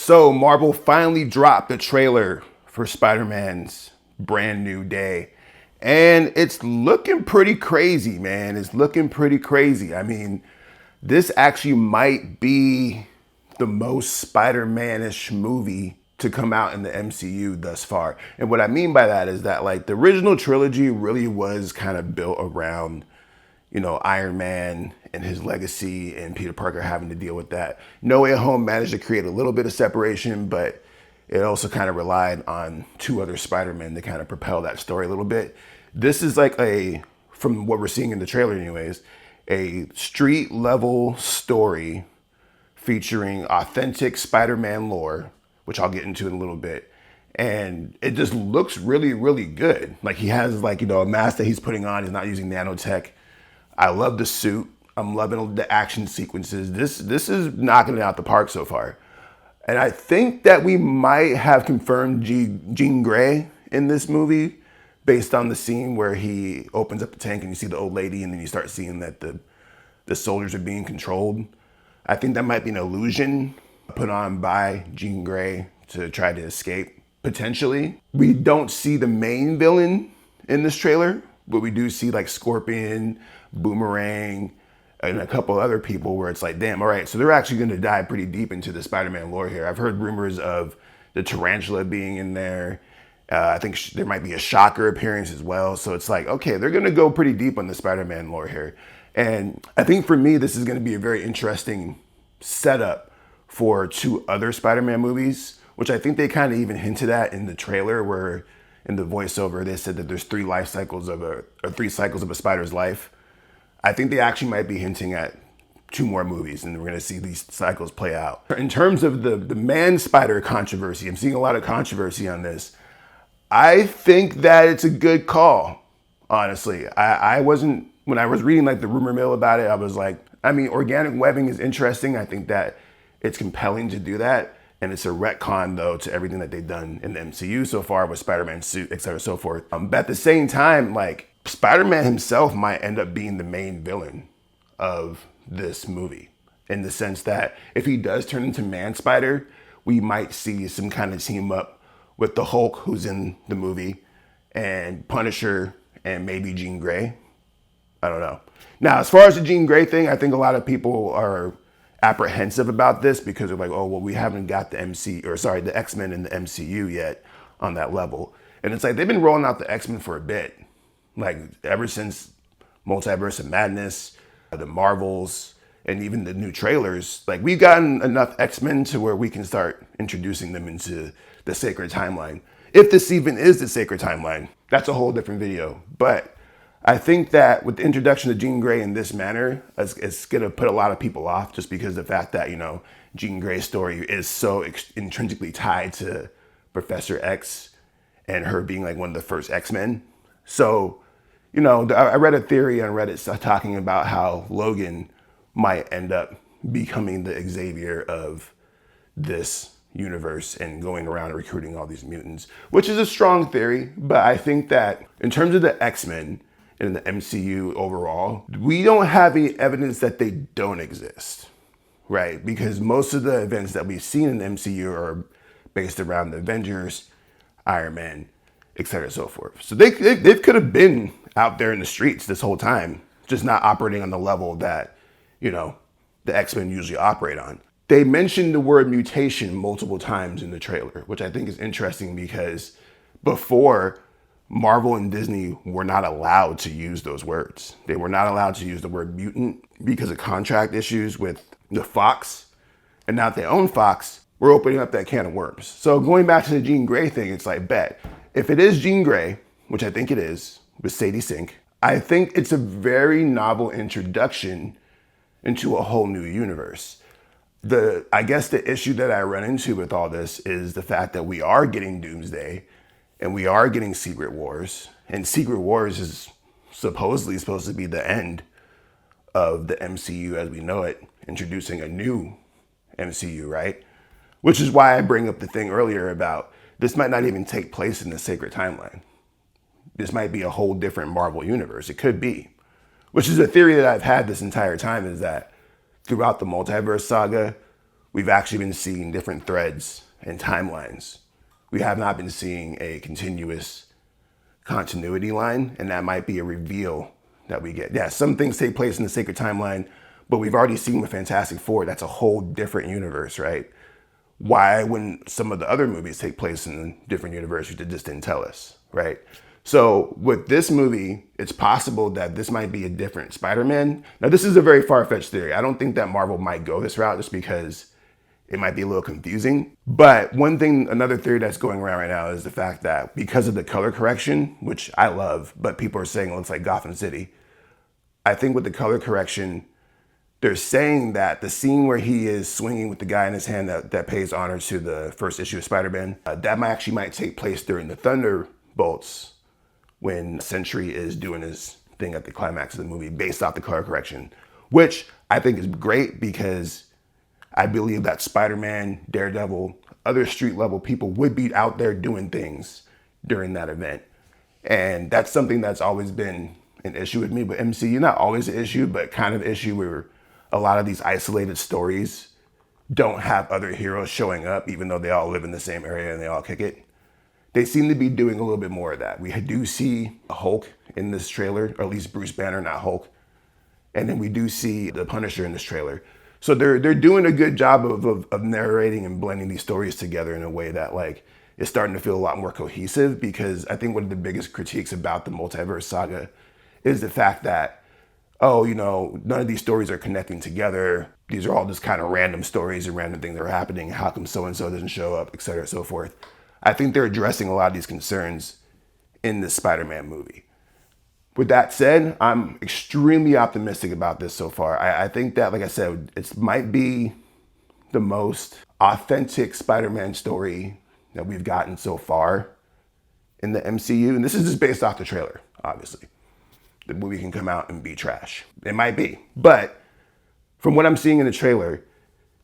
So Marvel finally dropped the trailer for Spider-Man's Brand New Day. And it's looking pretty crazy, man. It's looking pretty crazy. I mean, this actually might be the most Spider-Man-ish movie to come out in the MCU thus far. And what I mean by that is that like the original trilogy really was kind of built around, Iron Man and his legacy and Peter Parker having to deal with that. No Way Home managed to create a little bit of separation, but it also kind of relied on two other Spider-Men to kind of propel that story a little bit. This is like from what we're seeing in the trailer anyways, a street level story featuring authentic Spider-Man lore, which I'll get into in a little bit. And it just looks really, really good. Like he has a mask that he's putting on. He's not using nanotech. I love the suit. I'm loving the action sequences. This is knocking it out the park so far. And I think that we might have confirmed Jean Grey in this movie based on the scene where he opens up the tank and you see the old lady and then you start seeing that the soldiers are being controlled. I think that might be an illusion put on by Jean Grey to try to escape, potentially. We don't see the main villain in this trailer, but we do see like Scorpion, Boomerang, and a couple other people where it's like, damn, all right, so they're actually going to dive pretty deep into the Spider-Man lore here. I've heard rumors of the Tarantula being in there. I think there might be a Shocker appearance as well. So it's like, okay, they're going to go pretty deep on the Spider-Man lore here. And I think for me, this is going to be a very interesting setup for two other Spider-Man movies, which I think they kind of even hinted at in the trailer, where in the voiceover, they said that there's three cycles of a spider's life. I think they actually might be hinting at two more movies, and we're going to see these cycles play out. In terms of the man-spider controversy, I'm seeing a lot of controversy on this. I think that it's a good call, honestly. I wasn't, when I was reading like the rumor mill about it, I was like, I mean, organic webbing is interesting. I think that it's compelling to do that. And it's a retcon, though, to everything that they've done in the MCU so far with Spider-Man's suit, et cetera, so forth. But at the same time, like, Spider-Man himself might end up being the main villain of this movie, in the sense that if he does turn into Man-Spider, we might see some kind of team up with the Hulk, who's in the movie, and Punisher, and maybe Jean Grey. I don't know. Now, as far as the Jean Grey thing, I think a lot of people are apprehensive about this because they're like, oh, well, we haven't got the X-Men in the MCU yet on that level. And it's like, they've been rolling out the X-Men for a bit. Like, ever since Multiverse of Madness, the Marvels, and even the new trailers, like, we've gotten enough X-Men to where we can start introducing them into the sacred timeline. If this even is the sacred timeline, that's a whole different video. But I think that with the introduction of Jean Grey in this manner, it's going to put a lot of people off, just because of the fact that, Jean Grey's story is so intrinsically tied to Professor X and her being like one of the first X-Men. So, I read a theory on Reddit talking about how Logan might end up becoming the Xavier of this universe and going around and recruiting all these mutants, which is a strong theory. But I think that in terms of the X-Men and the MCU overall, we don't have any evidence that they don't exist, right? Because most of the events that we've seen in the MCU are based around the Avengers, Iron Man, et cetera, so forth. So they could have been out there in the streets this whole time, just not operating on the level that, the X-Men usually operate on. They mentioned the word mutation multiple times in the trailer, which I think is interesting because before, Marvel and Disney were not allowed to use those words. They were not allowed to use the word mutant because of contract issues with the Fox. And now that they own Fox, we're opening up that can of worms. So going back to the Jean Grey thing, it's like, bet. If it is Jean Grey, which I think it is, with Sadie Sink, I think it's a very novel introduction into a whole new universe. I guess the issue that I run into with all this is the fact that we are getting Doomsday and we are getting Secret Wars, and Secret Wars is supposedly supposed to be the end of the MCU as we know it, introducing a new MCU, right? Which is why I bring up the thing earlier about this might not even take place in the sacred timeline. This might be a whole different Marvel universe. It could be. Which is a theory that I've had this entire time, is that throughout the multiverse saga, we've actually been seeing different threads and timelines. We have not been seeing a continuous continuity line, and that might be a reveal that we get. Yeah, some things take place in the sacred timeline, but we've already seen with Fantastic Four, that's a whole different universe, right? Why, when some of the other movies take place in different universes, they just didn't tell us, right? So with this movie, it's possible that this might be a different Spider-Man. Now, this is a very far-fetched theory. I don't think that Marvel might go this route just because it might be a little confusing. But another theory that's going around right now is the fact that because of the color correction, which I love, but people are saying it looks like Gotham City. I think with the color correction, they're saying that the scene where he is swinging with the guy in his hand that pays honor to the first issue of Spider-Man, that might take place during the Thunderbolts when Sentry is doing his thing at the climax of the movie based off the color correction, which I think is great because I believe that Spider-Man, Daredevil, other street level people would be out there doing things during that event. And that's something that's always been an issue with me, but MCU, not always an issue, but kind of issue where a lot of these isolated stories don't have other heroes showing up, even though they all live in the same area and they all kick it. They seem to be doing a little bit more of that. We do see Hulk in this trailer, or at least Bruce Banner, not Hulk. And then we do see the Punisher in this trailer. So they're doing a good job of narrating and blending these stories together in a way that like is starting to feel a lot more cohesive, because I think one of the biggest critiques about the multiverse saga is the fact that, none of these stories are connecting together. These are all just kind of random stories and random things that are happening. How come so-and-so doesn't show up, et cetera, and so forth. I think they're addressing a lot of these concerns in this Spider-Man movie. With that said, I'm extremely optimistic about this so far. I think that, like I said, it might be the most authentic Spider-Man story that we've gotten so far in the MCU. And this is just based off the trailer, obviously. The movie can come out and be trash. It might be. But from what I'm seeing in the trailer,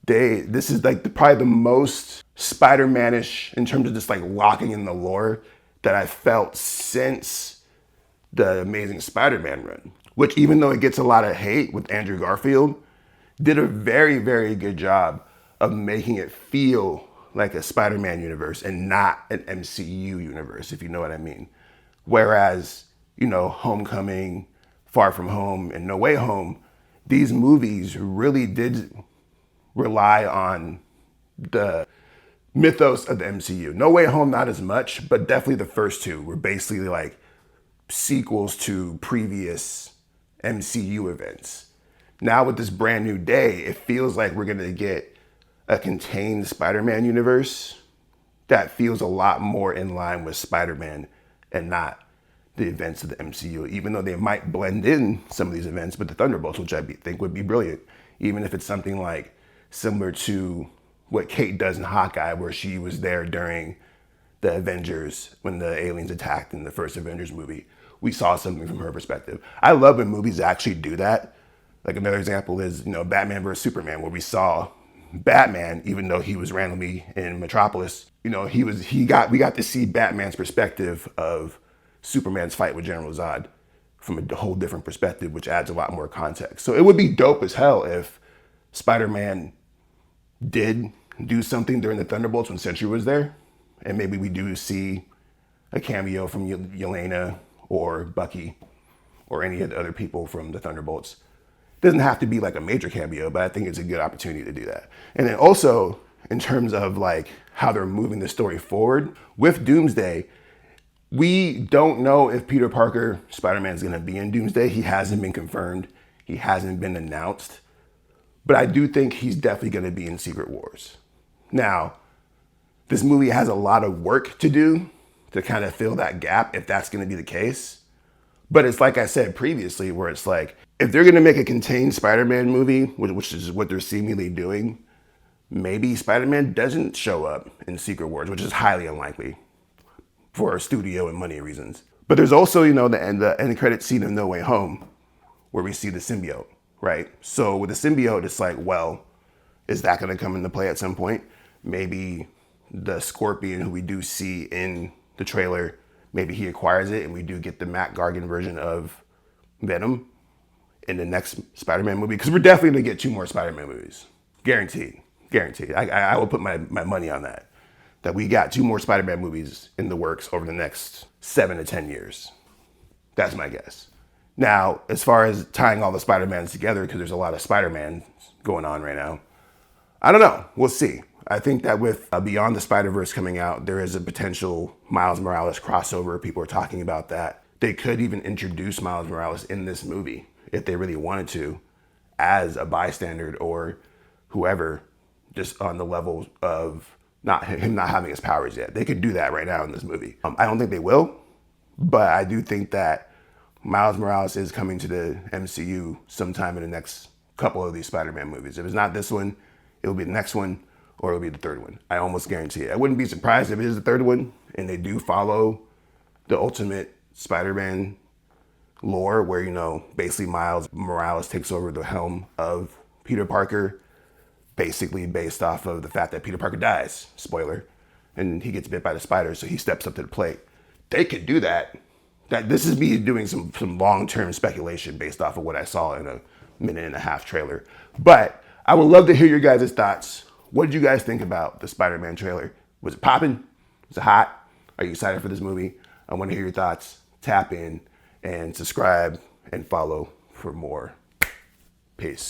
this is like probably the most Spider-Man-ish in terms of just like locking in the lore that I felt since the Amazing Spider-Man run, which, even though it gets a lot of hate with Andrew Garfield, did a very, very good job of making it feel like a Spider-Man universe and not an MCU universe, if you know what I mean. Whereas, Homecoming, Far From Home, and No Way Home, these movies really did rely on the mythos of the MCU. No Way Home, not as much, but definitely the first two were basically like sequels to previous MCU events. Now with this brand new day, it feels like we're gonna get a contained Spider-Man universe that feels a lot more in line with Spider-Man and not the events of the MCU, even though they might blend in some of these events, but the Thunderbolts, which I think would be brilliant, even if it's something like similar to what Kate does in Hawkeye, where she was there during the Avengers when the aliens attacked in the first Avengers movie. We saw something from her perspective. I love when movies actually do that. Like another example is, Batman vs. Superman, where we saw Batman, even though he was randomly in Metropolis, we got to see Batman's perspective of Superman's fight with General Zod from a whole different perspective, which adds a lot more context. So it would be dope as hell if Spider-Man did do something during the Thunderbolts when Sentry was there, and maybe we do see a cameo from Yelena or Bucky or any of the other people from the Thunderbolts. It doesn't have to be like a major cameo, but I think it's a good opportunity to do that. And then also, in terms of like how they're moving the story forward, with Doomsday, we don't know if Peter Parker, Spider-Man, is going to be in Doomsday. He hasn't been confirmed. He hasn't been announced. But I do think he's definitely going to be in Secret Wars. Now, this movie has a lot of work to do to kind of fill that gap, if that's going to be the case. But it's like I said previously, where it's like, if they're going to make a contained Spider-Man movie, which is what they're seemingly doing, maybe Spider-Man doesn't show up in Secret Wars, which is highly unlikely for studio and money reasons. But there's also, the end credit scene of No Way Home, where we see the symbiote, right? So with the symbiote, it's like, well, is that going to come into play at some point? Maybe the Scorpion, who we do see in the trailer, maybe he acquires it and we do get the Matt Gargan version of Venom in the next Spider-Man movie. Because we're definitely going to get 2 more Spider-Man movies. Guaranteed. Guaranteed. I will put my money on that. That we got 2 more Spider-Man movies in the works over the next 7 to 10 years. That's my guess. Now, as far as tying all the Spider-Mans together, because there's a lot of Spider-Man going on right now, I don't know. We'll see. I think that with Beyond the Spider-Verse coming out, there is a potential Miles Morales crossover. People are talking about that. They could even introduce Miles Morales in this movie if they really wanted to, as a bystander or whoever, just on the level of him not having his powers yet. They could do that right now in this movie. I don't think they will, but I do think that Miles Morales is coming to the MCU sometime in the next couple of these Spider-Man movies. If it's not this one, it'll be the next one, or it'll be the third one. I almost guarantee it. I wouldn't be surprised if it is the third one and they do follow the Ultimate Spider-Man lore where, you know, basically Miles Morales takes over the helm of Peter Parker, basically based off of the fact that Peter Parker dies, spoiler, and he gets bit by the spider, so he steps up to the plate. They could do that. This is me doing some long-term speculation based off of what I saw in a 1.5-minute trailer. But I would love to hear your guys' thoughts. What did you guys think about the Spider-Man trailer? Was it popping? Was it hot? Are you excited for this movie? I want to hear your thoughts. Tap in and subscribe and follow for more. Peace.